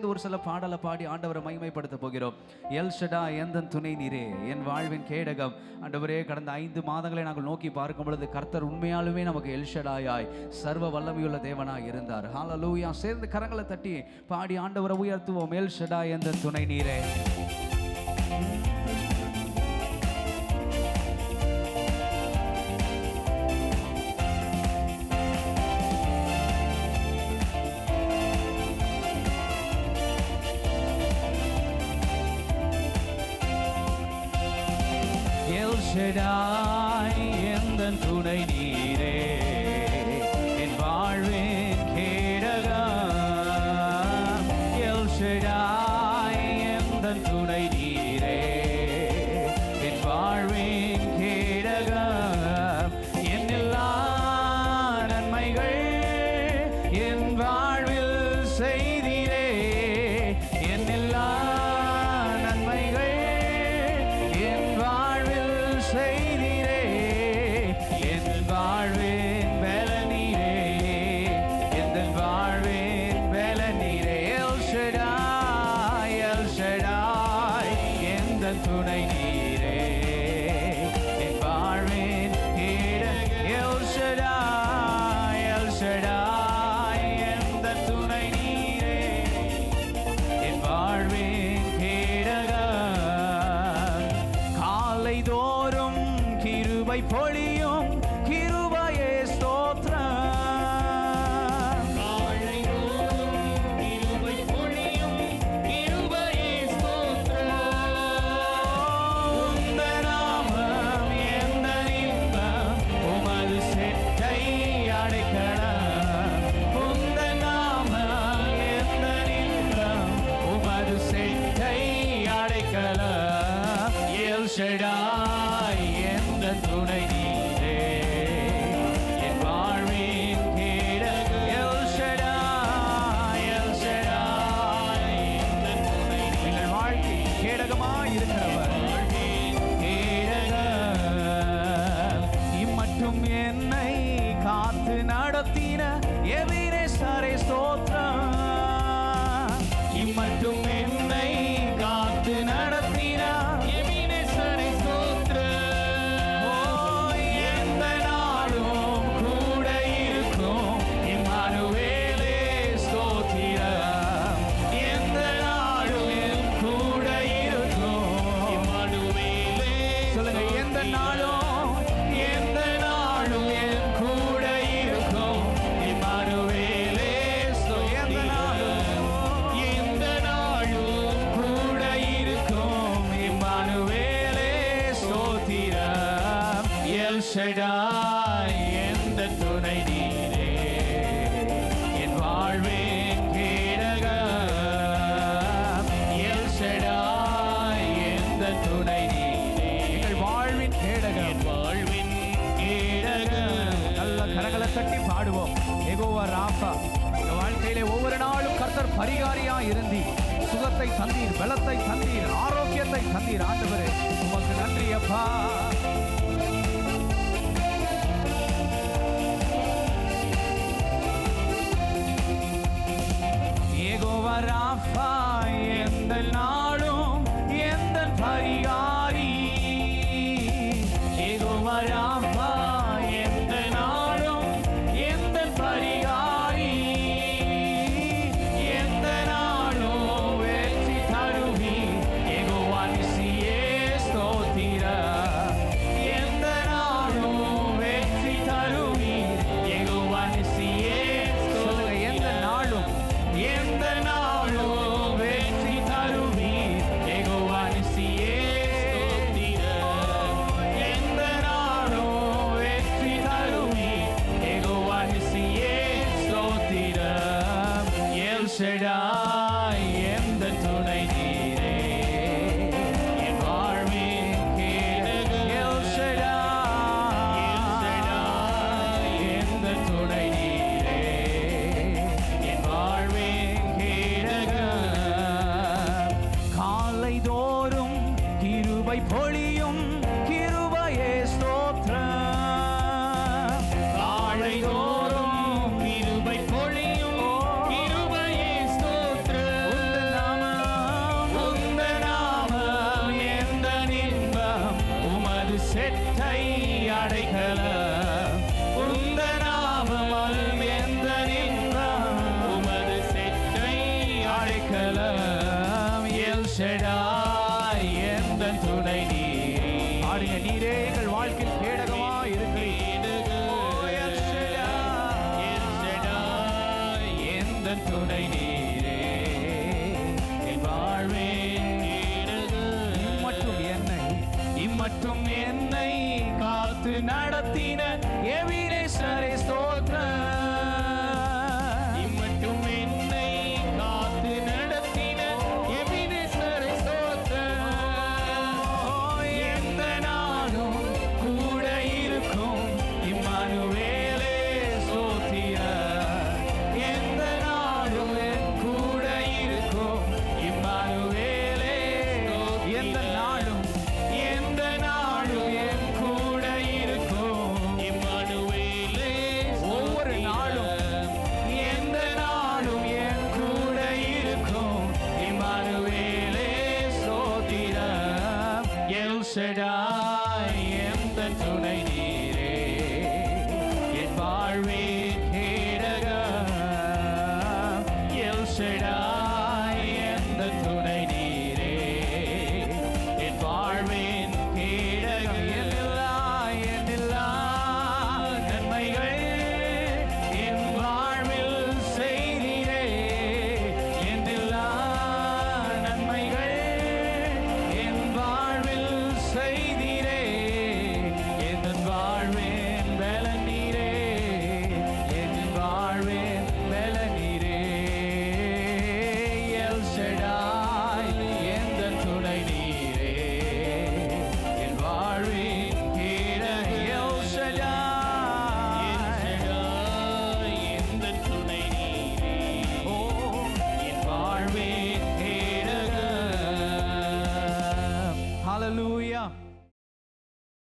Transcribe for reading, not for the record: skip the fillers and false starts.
ஒரு சில பாடலை பாடி ஆண்டவரை மகிமைப்படுத்த போகிறோம். எல் ஷடா எந்தன் துணை நீரே, என் வாழ்வின் கேடகம். ஆண்டவரே, கடந்த 5 மாதங்களை நாங்கள் நோக்கி பார்க்கும் பொழுது கர்த்தர் உண்மையாலுமே நமக்கு எல் ஷடாயாய் சர்வ வல்லமையுள்ள தேவனாய் இருந்தார். ஹல்லேலூயா. சேர்ந்து கரங்களை தட்டி பாடி ஆண்டவரை உயர்த்துவோம். எல் ஷடா எந்தன் துணை நீரே. எல் ஷடாய் எந்தன் துணை நீரே, என் வாழ்வின் கேடகம். எல் ஷடாய் எந்தன் துணை நீரே, என் வாழ்வின் கேடகம். என் எல்லா நன்மைகள் என் வாழ்வில் செய்தீரே, என் எல்லா நன்மைகள் என் வாழ்வில் செய்தீரே, என் வாழ்வின் பலனீரே, என் வாழ்வின் பலனீரே. எல் ஷடாய், எல் ஷடாய் எந்தன் துணை நீரே, என் வாழ்வின் கேடகம். எல் ஷடாய், எல் ஷடாய் எந்தன் துணை நீரே, என் வாழ்வின் கேடகம். காலை தோறும் கிருபை பொழியும் கிருபையே ஸ்தோத்திரம். காலை தோறும் கிருபை பொழியும் கிருபையே ஸ்தோத்திரம். உந்த நாமம் எந்த இன்பம், உமது செட்டை அடைக்கலம். உந்த நாமம் எந்த இன்பம், உமது செட்டை அடைக்கலம். எல் ஷடாய் எந்தன் துணை நீரே, என் வாழ்வின் கேடகம். எல் ஷடாய், எல் ஷடாய் எந்தன் துணை நீரே, எங்கள் வாழ்க்கையின் கேடகமாய் இருக்கிறவர். கேடகம். இம்மட்டும் என்னை காத்து நடத்தின எபினேசரே ஸ்தோத்திரம். இம்மட்டும் என்னை காத்து நடத்தின எபினேசரே ஸ்தோத்திரம். எந்த நாளும் கூட இருக்கும் இம்மானுவேலே ஸ்தோத்திரம். எந்த நாளும் கூட இருக்கும் இம்மானுவேலே சொல்லுங்க. எந்த நாளும், எந்த நாளும் என் கூட இருக்கும் இம்மானுவேலே எந்த நாளும், எந்த நாளும் கூட இருக்கும் இம்மானுவேலே ஸ்தோத்திரம். எல் ஷடாய் எந்தன் துணை நீரே, என் வாழ்வின் கேடகம். எல் ஷடாய் எந்தன் துணை நீரே, எங்கள் வாழ்வின் கேடகம். என் வாழ்வின் கேடகம். நல்ல கரங்களை தட்டி பாடுவோம். யெகோவா ராஃபா, எங்க வாழ்க்கையிலே ஒவ்வொரு நாளும் கர்த்தர் பரிகாரியா இருந்தி சுகத்தை தந்தீர், பலத்தை தந்தீர், ஆரோக்கியத்தை தந்தீர். ஆண்டவரே, உமக்கு நன்றி அப்பா. யெகோவா ராஃபா எந்த நாளும் எந்த பரிகாரி. யெகோவா ராஃபா எந்த நாளும் எந்த பரிகாரி. எந்த நாளும் வெற்றி தருவி யெகோவா நிசியே ஸ்தோத்திரம். எந்த நாளும் வெற்றி தருவி யெகோவா நிசியே ஸ்தோத்திரம். எந்த நாளும், எந்த நாளும் வெற்றி தருவி யெகோவா நிசியே ஸ்தோத்திரம். எந்த நாளும் வெற்றி தருவி யெகோவா நிசியே ஸ்தோத்திரம். எல் ஷடாய் எந்தன் துணை நீரே, என் வாழ்வின் கேடகம். எல் ஷடாய் எந்தன் துணை நீரே, என் வாழ்வின் கேடகம். காலை தோறும் கிருபை பொழியும் கிருபையே ஸ்தோத்திரம். காலை தோறும் கிருபை பொழியும் கிருபையே ஸ்தோத்திரம். அடைக்கலம் எல் ஷடாய் எந்தன் துணை நீரே. ஆடுங்க, நீரே எங்கள் வாழ்க்கையில் கேடகமா இருக்கிறீர். ஓ, எல் ஷடாய் எந்தன் துணை நீரே. என் வாழ்வின் இம்மட்டும் என்னை காத்து நடத்தின எபினேசரே ஸ்தோத்திரம். இம்மட்டும் என்னை காத்து நடத்தின எபினேசரே ஸ்தோத்திரம். எந்த நாளும் கூட இருக்கும் இம்மானுவேலே ஸ்தோத்திரம். எந்த நாளும் என் கூட இருக்கும் இம்மானுவேலே. எந்த நாளும் என் கூட இருக்கும் இம்மானுவேலே. ஒவ்வொரு நாளும் எந்த நாளும் என் கூட இருக்கும் இம்மானுவேலே ஸ்தோத்திரம். எல் ஷடாய் எந்தன் துணை